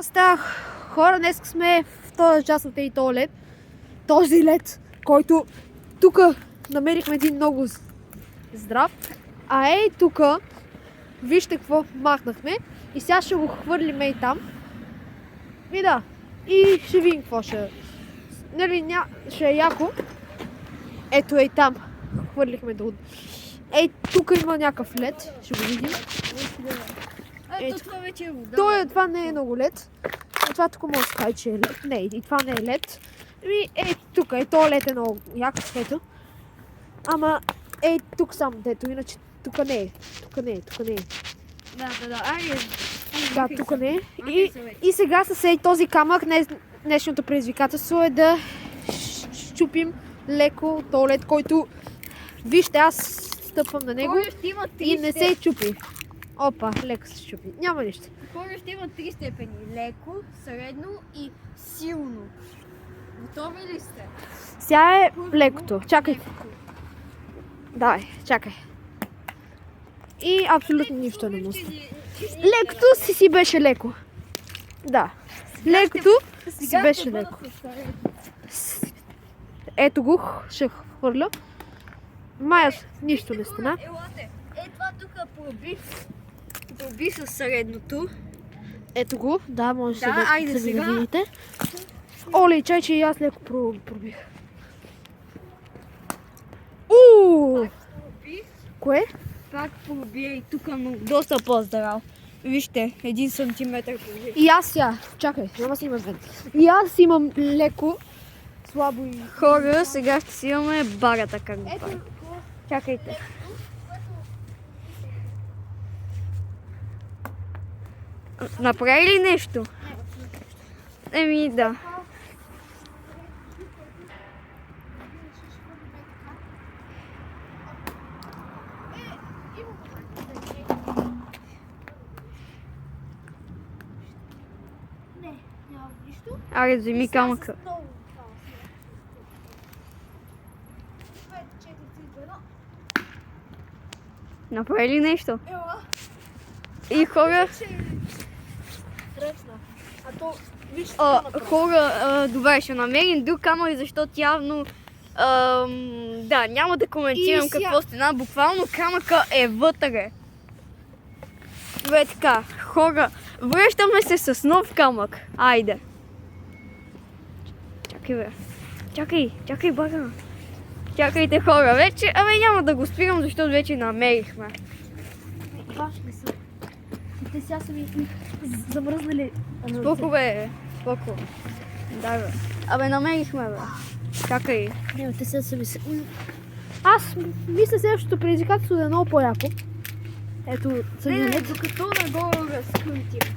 Ставах хора, днес сме в този част от този лед, който тук намерихме един много здрав. А ей тук, вижте какво махнахме и сега ще го хвърлим и там. И да, и ще видим какво ще. Нали, ще е яко. Ето ей там, хвърлихме долу. Ей тук има някакъв лед, ще го видим. Ето това вече е вода. Това не е много лед. Това тук може да се каже, че е лед. Не, и това не е лед. Тук е, то лед е много яко, ето. Ама, тук само дето, иначе тук не е. Тук не е. Да. Да, тук не е. И сега с този камък, днешното предизвикателство е да щупим леко този лед, който, вижте, аз стъпвам на него и не се чупи. Опа, леко се щупи. Няма нищо. Хора ще има 3 степени. Леко, средно и силно. Готови ли сте? Сега е лекото. Чакай. Давай, чакай. И абсолютно нищо не му става. Лекото си беше леко. Да. Лекото си беше леко. Ето го, ще хвърля. Мая, нищо не стана. Елате. Това тук проби със средното. Ето го, да, може айде да сега. видите. Оле, чай, че и аз леко пробих. Кое? Пак проби и тук доста по-здрав. Вижте, 1 сантиметър проби. И аз сега, чакай, няма си имам мен. И аз имам леко, слабо и... Хора, сега ще си имаме барата как го прави. Чакайте. Направи ли нещо? Да. Аре, вземи камъка. Направи ли нещо? И хора... Хора, добре, ще намерим друг камък, защото явно... да, няма да коментирам какво стана. Буквално камъка е вътре. Добре, така, хора, връщаме се с нов камък. Айде. Чакай, бе. Чакай, бага. Чакайте, хора, вече... няма да го спирам, защото вече намерихме. Важни са. Те сега са ми замръзнали. Споко, бе. Споко. Да, бе. Намерихме, бе. Чакай. Не, те сега са ми се... Аз мисля следващото предизвикателство да е много по-яко. Ето, Не, докато нагоре разкрутим.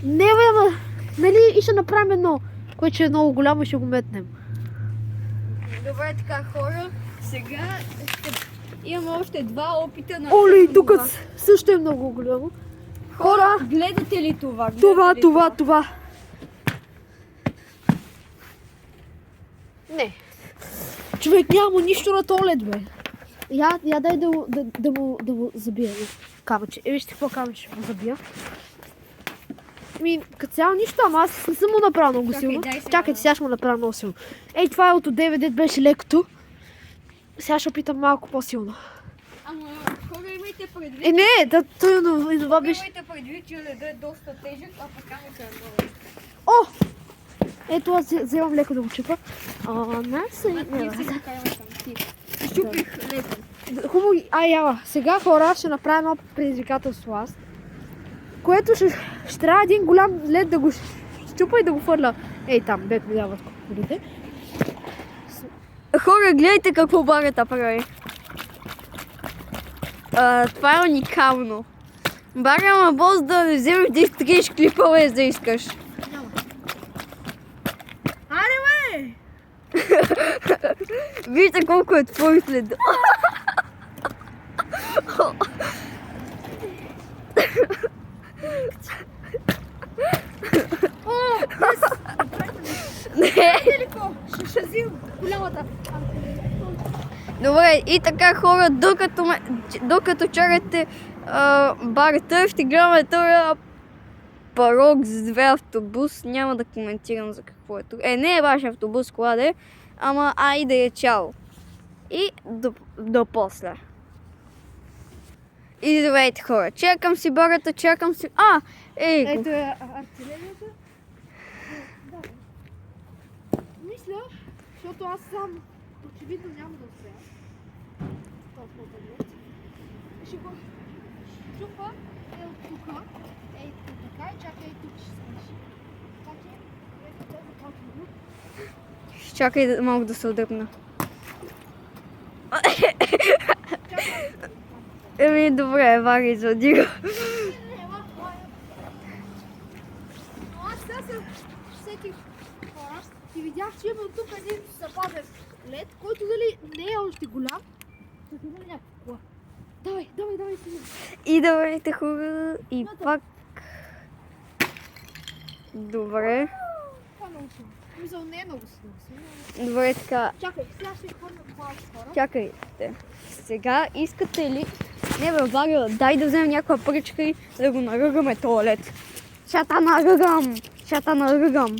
Не, бе, ама... Нали, и ще направим едно, което ще е много голямо и ще го метнем. Добре, така, хора. Сега имаме още 2 опита на... Оле, и тук също е много голямо. Хора, гледате ли това? Това. Не. Човек, няма нищо на туалет, бе. Я дай да му забия камъче. Вижте какво камъче ще му забия. Като цяло нищо, ама аз не съм му направил много силно. Чакайте, сега ще му направя много силно. Това е от 9 беше лекото. Сега ще опитам малко по-силно. Ама, хора, имайте предвид. Не, той това беше... Имайте предвид, че ледът е доста тежък, а пък камъка е много. Ето аз вземам леко да го чупа. Щупих леко. Хубаво. Яла. Сега, хора, ще направя едно предизвикателство аз. Което ще трябва един голям лед да го щупа и да го фърля. Там, дето ми дават колите. Хора, гледайте какво барата прави. Това е уникално. Бара бос да не вземеш да изтриеш клипове, да искаш. Аре, бе! Вижте колко е твой след. Ще взим голямата. Добре, и така, хора, докато чакате барата, ще гледаме това парок с 2 автобус. Няма да коментирам за какво е тук. Не е ваш автобус, кладе, ама айде е чао. И до после. И здравейте хора, чакам си барата, чакам си... Ето е артилерията. Да. Мисля, защото аз сам очевидно няма да успея. Толкова таблет. Ще го чупа от тук. Ей така и чакай тук ще свърши. Така че, ето този по-трудно. Чакай малко да се отдръпна. Добре, вари задига. Но аз сега се сетих хора и видях, че има тук един запазен лед, който дали не е още голям. Тук има ли някакво? Давай, си. И давайте хора, и пак. Добре. Това е много силно. Мисъл, не е много силно. Добре, така. Чакай, сега ще хвърля малко хора. Чакайте. Сега искате ли... Не бе, Варя, дай да вземем някаква пръчка и да го наръгаме този лед. Ще та наръгам.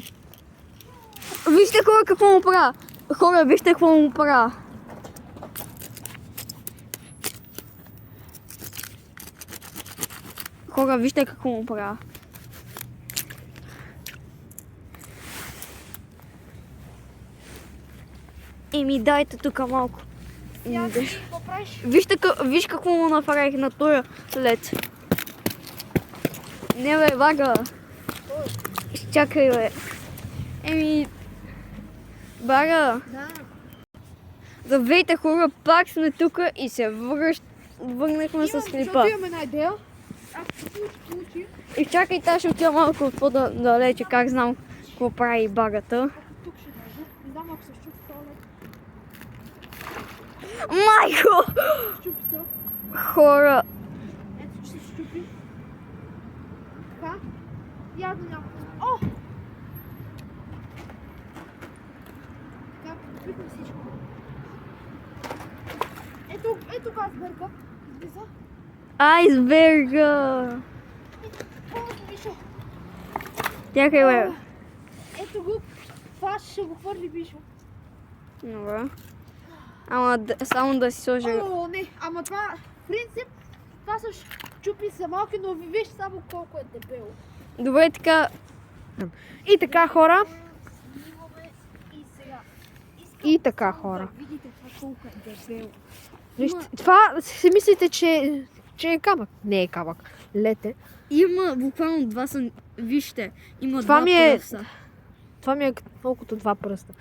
Вижте хора какво му правя. Хора, вижте какво му правя. Хора, вижте какво му правя. Еми, дайте тук малко. Сега ти какво правиш? Виж какво му направих на този лед. Не бе, Вага. Чакай бе. Еми... Бага. Да. Здравейте хора, пак сме тук и се върнахме с клипа. Защото имам една идея. Ако се получи, И чакай, тази ще отида малко по-далече, как знам какво прави багата. тук ще държа. Не знам ако се щупи това лед. Майко! Щупи се. Хора, Ето, че се щупи. Така. Явно няма. О! Така, придобихме всичко. Ето газберга. Излиза. айсберга! О, Мишо. Чакай бе. Ето го. Това ще го хвърли Мишо. Добре. Ама само да си сложа... О, не. Ама това, в принцип, това са щупи са малки, но ви виж само колко е дебело. Добре, така... И така, хора. И сега. И така, хора. Да видите това колко е дебело. Вижте, Това си мислите, че е камък. Не е камък. Лете. има буквално два са... Вижте, има Това два ми е- пръста. Това ми е колкото два пръста.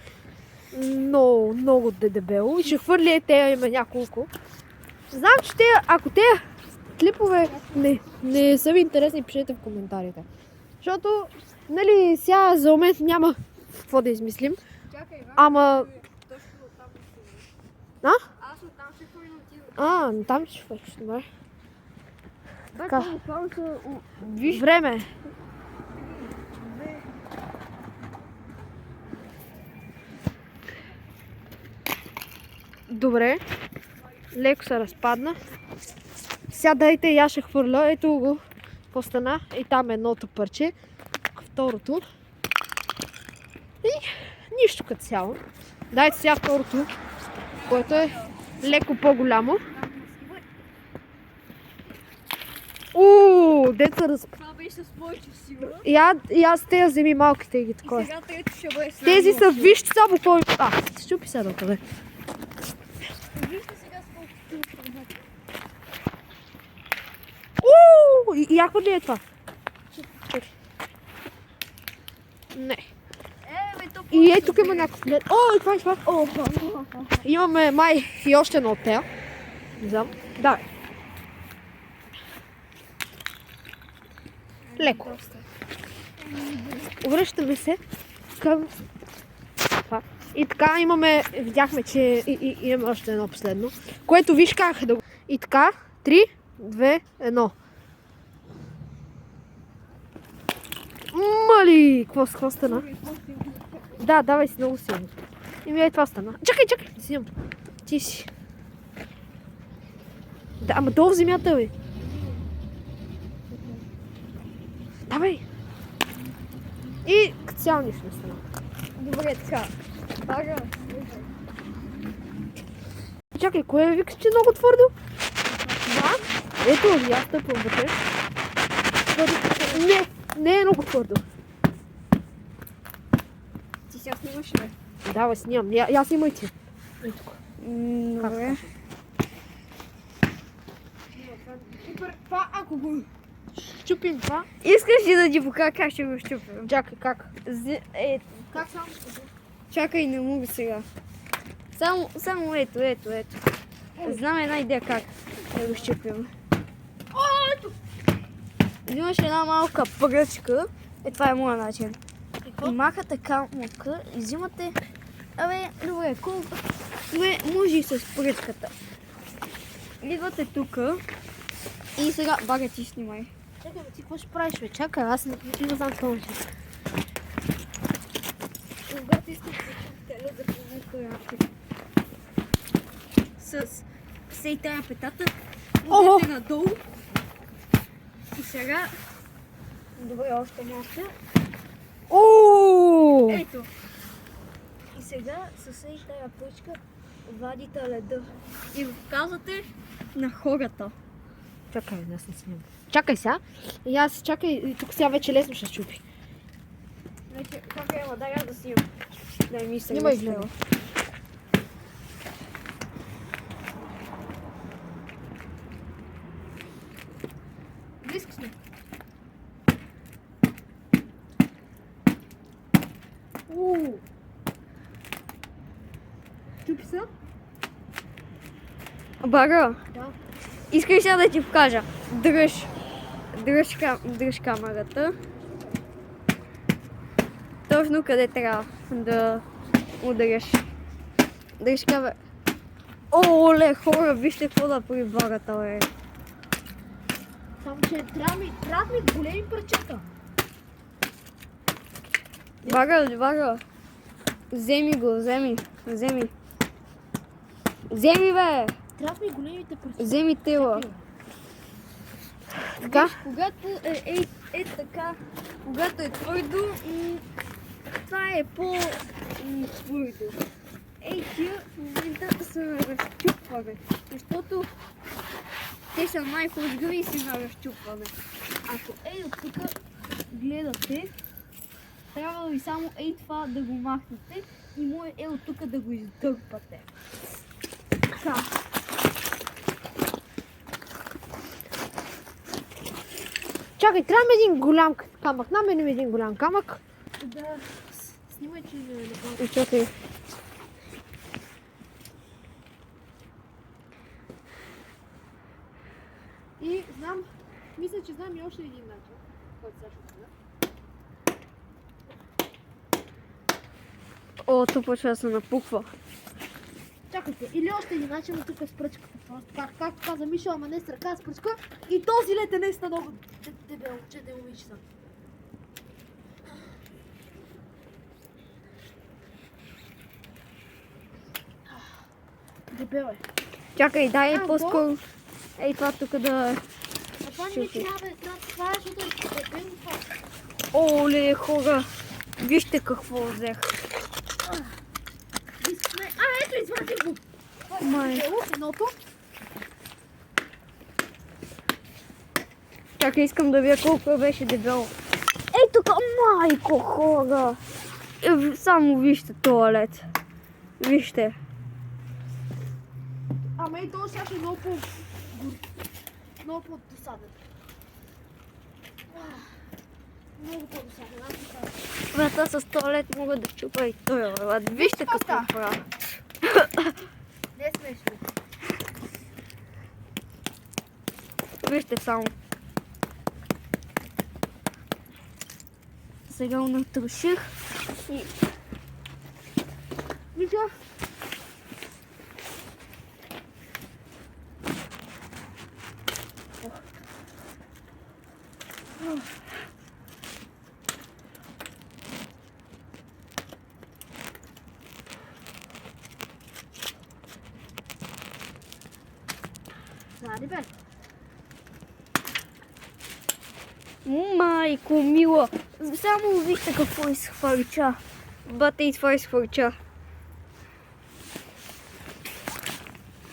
Много дебело. И ще хвърли те има няколко. Знам, че ако те клипове не са ви интересни, пишете в коментарите. Защото, нали, сега за момент няма какво да измислим. Чакай, бе. Ама... Точно оттам ще А? Аз оттам ще отивам. Там ще свършиш, добре. Така. Виж, Време. Добре. Леко се разпадна. Сега дайте и аз ще хвърля. Ето го. Какво стана? И там едното парче. Второто. И нищо като цяло. Дайте сега второто, което е леко по-голямо. Деца това беше с повече сила. И аз тези вземи малките ги И такова. сега трето ще бъде с Тези най-много са, сила. вижте само кой... щупи се да бе. Вижте сега с колко сила. И яко ли е това? Чакай. Не. Бе, то И ей, тук има някакъв лед. И това е това. Имаме май и още едно от тея. Не знам. Да. Леко. Връщаме се към това. И така видяхме, че имаме още едно последно, което виж как да го... И така, 3, 2, 1. Мали! Какво стана? Да, давай си много силно. Ей, това стана. Чакай, не си имам. Ти си. Да, ама долу в земята, бе. Давай. И като цяло нищо не стана. Добре, така. Бага. Чакай, кое викаш, че е много твърдо? Да. Ето, я стъпвам вътре. Не е много твърдо. Ти сега снимаш ли? Давай, снимам. Я снимай ти. Ей тук. Добре. Това, ако го щупим това... Искаш ли да ти покажа как ще го щупим? Чакай, как? Как само? Чакай, не мога сега. Само ето. Знам една идея как да го щупим. Взимаш една малка пръчка. Това е моят начин. И махате камъка и взимате... Добре, колко... Добре, може и с пръчката. Идвате тука и сега бага ти снимай. Чакай, ти какво ще правиш, бе? Чакай, аз не знам какво ще. Когато искате да помогнете с всей тая петата, идете надолу и сега... Добре, още малко. Ето. И сега с всей тая пръчка вадите леда и го показвате на хората. Чакай, аз не снимам. Чакай сега. И аз чакай, тук сега вече лесно ще щупи. Вече, как е, дай аз да снимам. Дай ми се Снимай, гледа. гледай. Близко сме. Щупи се? Бага, Да. искаш сега да ти покажа. Дръж камерата. Точно къде трябва да удариш. Дръж камера. Оле, хора, вижте какво да прави багата, бе. Само, че трябва ми големи парчета. Бага. Вземи го, вземи, бе. Трябва ми големите парчета. Вземи тела. Така? Виж, когато е така, когато е твърдо, това е по-твърдо. Тия в момента са разчупване, защото те са най-хлъзгави и си на разчупване. Ако от тук гледате, трябва ви само това да го махнете и може от тук да го издърпате. Така. Чакай, трябва ми един голям камък. Намерим един голям камък. Да, снимай, че не е. И чакай. И мисля, че знам и още един начин, който сега ще кажа. О, то почва да се напуква. Чакайте, или още един начин, но тук с пръчката. Както каза Мишо, ама не с ръка, с пръчка. И този лед е наистина много дебел, че да умича. Дебел е. Чакай, дай по-скоро. Това тук да... Това не ми трябва да е това, защото е дебел това. Оле, хора! Вижте какво взех. Ето, извадих го. Май. Едното. Чакай, искам да видя колко беше дебело. Тук, майко, хора! Само вижте туалет. Вижте. Ама и то сега ще е много по-досаден. Много по-досаден. Врата с туалет мога да чупа и той. Вижте какво правя. Не е смешно. Вижте само. Сега го натруших и... Миша. Май! майко мила. Само вижте какво изхвърча. Бате и това изхвърча.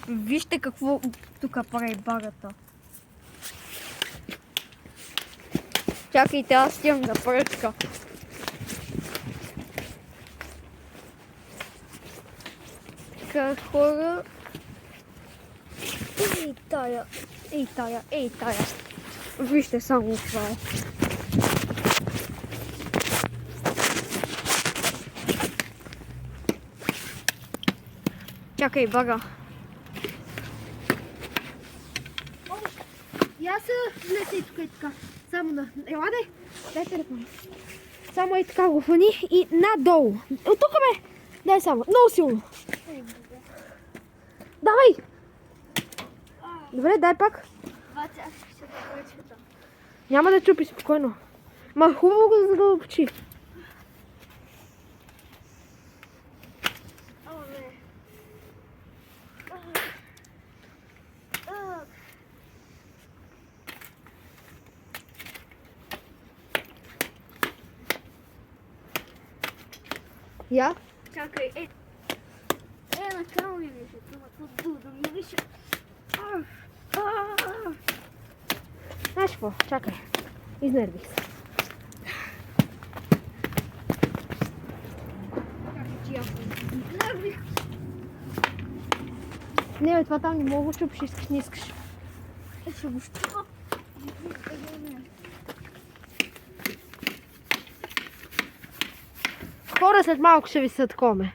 Вижте какво тук прави багата. Чакайте, аз имам да пръчка. Така, хора. Ей тая, ей тая, ей тая. Вижте само това е. Чакай, бага. И аз влезе и тук и така. Само на... Еладе, дай телефон. Само и така го фани и надолу. От тук бе! Дай само, много силно. Давай! Добре, дай пак. Няма да чупи, спокойно. Ма хубаво го задълбочи. Я? Чакай, накал ми више, това да ми више. Знаеш какво? Чакай. Изнервих се. Не, бе, това там не мога да чупиш, искаш, не искаш. Ще го щупа. Хора, след малко ще ви се такоме.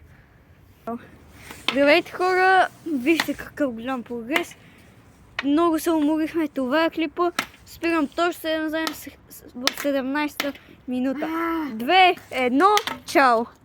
Здравейте, хора! Вижте какъв голям прогрес. Много се уморихме, това е клипа. Спирам точно в 17-та минута. 2, 1, чао!